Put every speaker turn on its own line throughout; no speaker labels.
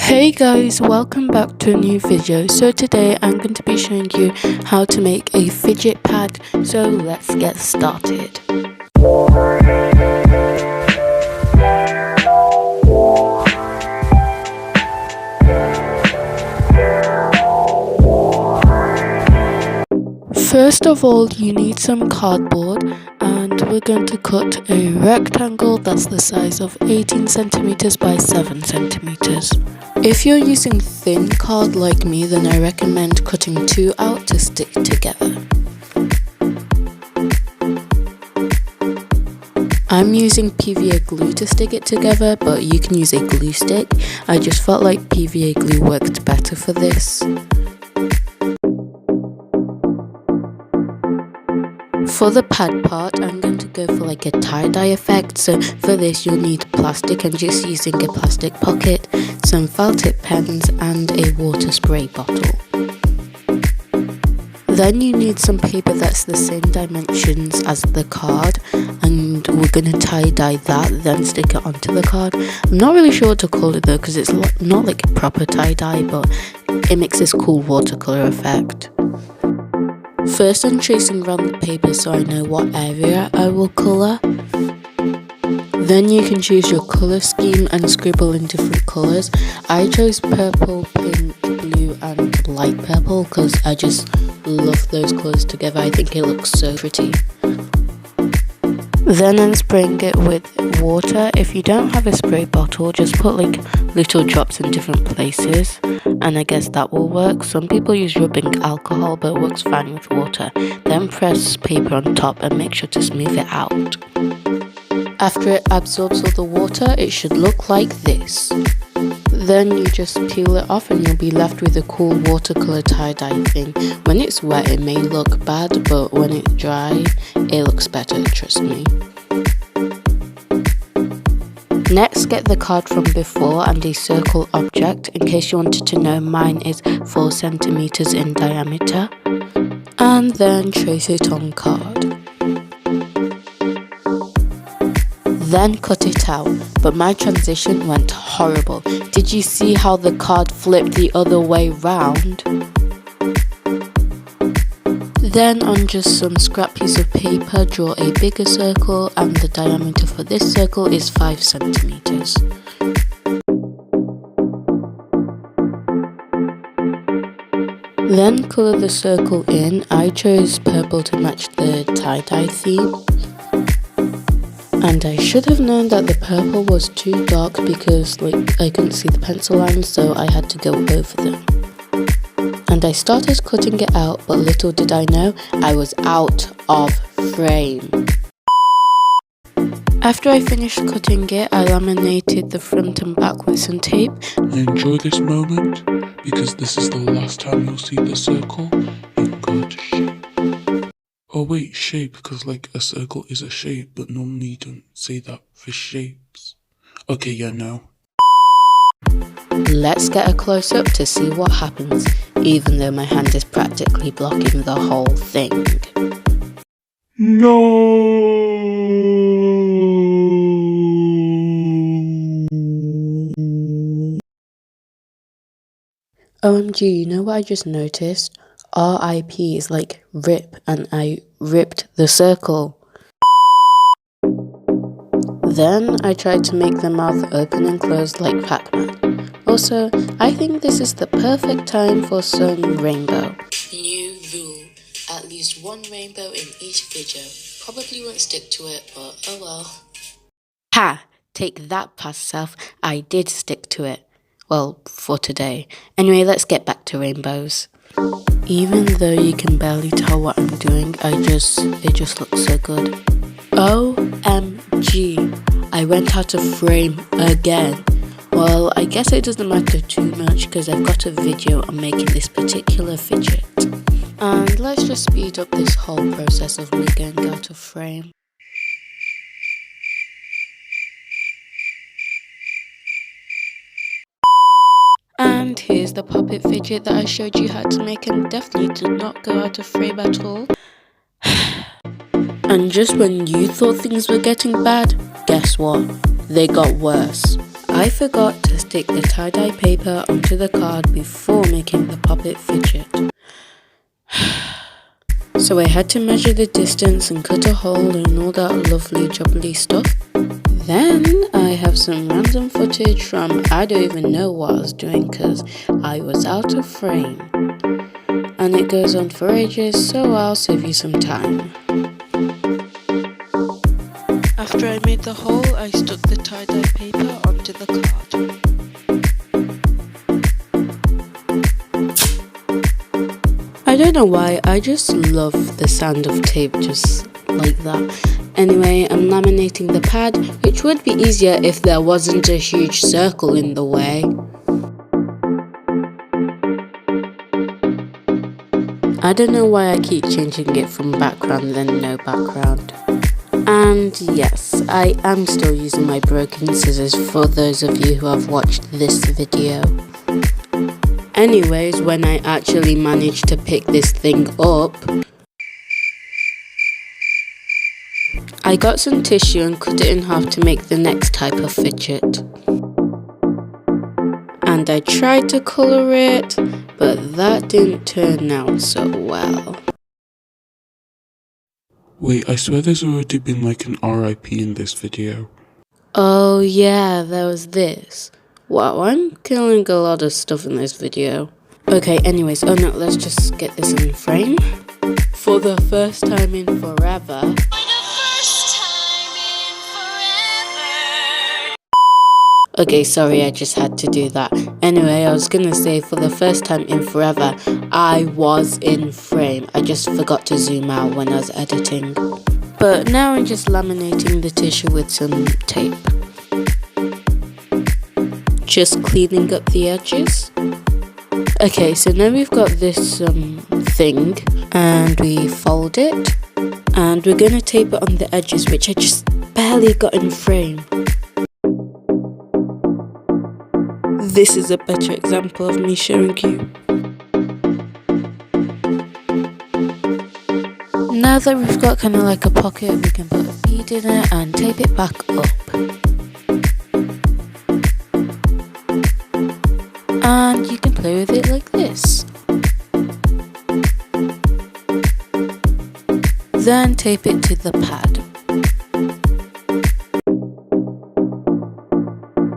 Hey guys, welcome back to a new video. So today I'm going to be showing you how to make a fidget pad. So let's get started. First of all, you need some cardboard, and we're going to cut a rectangle that's the size of 18 centimeters by 7 centimeters. If you're using thin card like me, then I recommend cutting 2 out to stick together. I'm using PVA glue to stick it together, but you can use a glue stick. I just felt like PVA glue worked better for this. For the pad part, I'm going to go for like a tie-dye effect, so for this you'll need plastic. I'm just using a plastic pocket, some felt tip pens and a water spray bottle. Then you need some paper that's the same dimensions as the card, and we're going to tie-dye that, then stick it onto the card. I'm not really sure what to call it though, because it's not like a proper tie-dye, but it makes this cool watercolor effect. First, I'm tracing around the paper so I know what area I will colour. Then you can choose your colour scheme and scribble in different colours. I chose purple, pink, blue and light purple because I just love those colours together. I think it looks so pretty. Then I'm spraying it with water. If you don't have a spray bottle, just put like little drops in different places, and I guess that will work. Some people use rubbing alcohol, but it works fine with water. Then press paper on top and make sure to smooth it out. After it absorbs all the water, it should look like this. Then you just peel it off and you'll be left with a cool watercolor tie-dye thing. When it's wet it may look bad, but when it's dry it looks better, trust me. Next, get the card from before and a circle object. In case you wanted to know, mine is 4 centimeters in diameter. And then trace it on card. Then cut it out, but my transition went horrible. Did you see how the card flipped the other way round? Then on just some scrap piece of paper, draw a bigger circle, and the diameter for this circle is 5 centimeters. Then colour the circle in. I chose purple to match the tie-dye theme. And I should have known that the purple was too dark because I couldn't see the pencil lines, so I had to go over them. And I started cutting it out, but little did I know, I was out of frame. After I finished cutting it, I laminated the front and back with some tape.
Enjoy this moment, because this is the last time you'll see the circle in good shape. Oh wait, shape, because like a circle is a shape, but normally you don't say that for shapes. Okay, yeah, no.
Let's get a close-up to see what happens, even though my hand is practically blocking the whole thing.
No!
OMG, you know what I just noticed? RIP is like rip, and I ripped the circle. Then I tried to make the mouth open and close like Pac-Man. Also, I think this is the perfect time for some rainbow. New rule, at least one rainbow in each video. Probably won't stick to it, but oh well. Ha! Take that, past self. I did stick to it. Well, for today. Anyway, let's get back to rainbows. Even though you can barely tell what I'm doing, it just looks so good. OMG, I went out of frame again. Well, I guess it doesn't matter too much because I've got a video on making this particular fidget. And let's just speed up this whole process of me going out of frame. And here's the puppet fidget that I showed you how to make, and definitely did not go out of frame at all. And just when you thought things were getting bad, guess what? They got worse. I forgot to stick the tie-dye paper onto the card before making the puppet fidget. So I had to measure the distance and cut a hole and all that lovely jubbly stuff. Then I have some random footage from I don't even know what I was doing because I was out of frame. And it goes on for ages, so I'll save you some time. After I made the hole, I stuck the tie-dye paper onto the card. I don't know why, I just love the sound of tape just like that. Anyway, I'm laminating the pad, which would be easier if there wasn't a huge circle in the way. I don't know why I keep changing it from background then no background. And yes, I am still using my broken scissors for those of you who have watched this video. Anyways, when I actually managed to pick this thing up, I got some tissue and cut it in half to make the next type of fidget. And I tried to colour it, but that didn't turn out so well.
Wait, I swear there's already been like an RIP in this video.
Oh yeah, there was this. Wow, I'm killing a lot of stuff in this video. Okay, anyways, oh no, let's just get this in frame. For the first time in forever. Okay, sorry, I just had to do that. Anyway, I was gonna say for the first time in forever, I was in frame. I just forgot to zoom out when I was editing. But now I'm just laminating the tissue with some tape. Just cleaning up the edges. Okay, so now we've got this thing and we fold it and we're gonna tape it on the edges, which I just barely got in frame. This is a better example of me showing you. Now that we've got kind of like a pocket, we can put a bead in it and tape it back up. And you can play with it like this. Then tape it to the pad.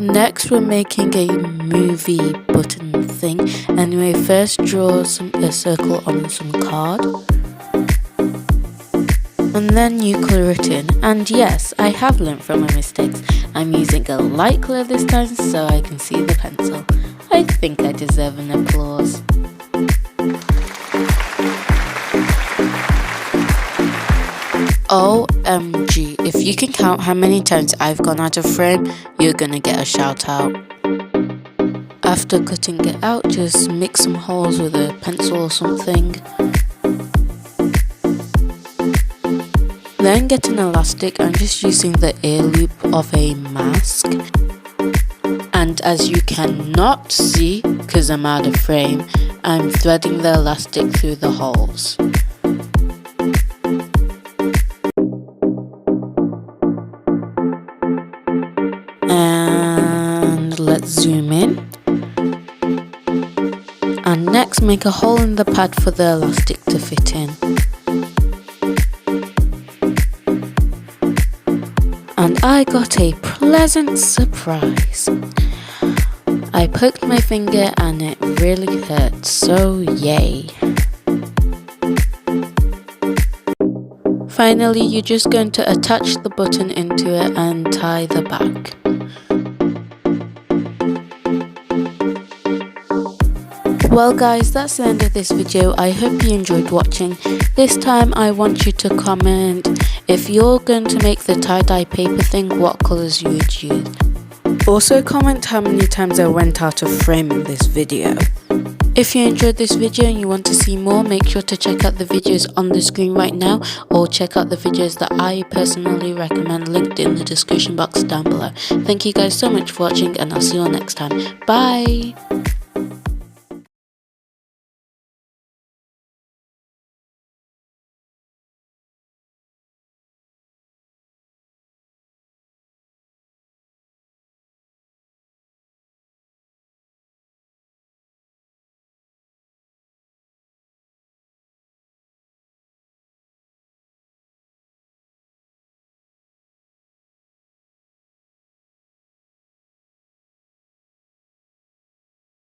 Next we're making a movie button thing. Anyway, first draw a circle on some card. And then you colour it in. And yes, I have learnt from my mistakes. I'm using a light colour this time so I can see the pencil. I think I deserve an applause. OMG, if you can count how many times I've gone out of frame, you're gonna get a shout out. After cutting it out, just make some holes with a pencil or something. Then get an elastic. I'm just using the ear loop of a mask. And as you cannot see, because I'm out of frame, I'm threading the elastic through the holes. And let's zoom in. And next make a hole in the pad for the elastic to fit in. And I got a pleasant surprise. I poked my finger and it really hurt, so yay. Finally, you're just going to attach the button into it and tie the back. Well guys, that's the end of this video. I hope you enjoyed watching. This time I want you to comment if you're going to make the tie-dye paper thing, what colours you would use. Also comment how many times I went out of frame in this video. If you enjoyed this video and you want to see more, make sure to check out the videos on the screen right now, or check out the videos that I personally recommend linked in the description box down below. Thank you guys so much for watching and I'll see you all next time. Bye!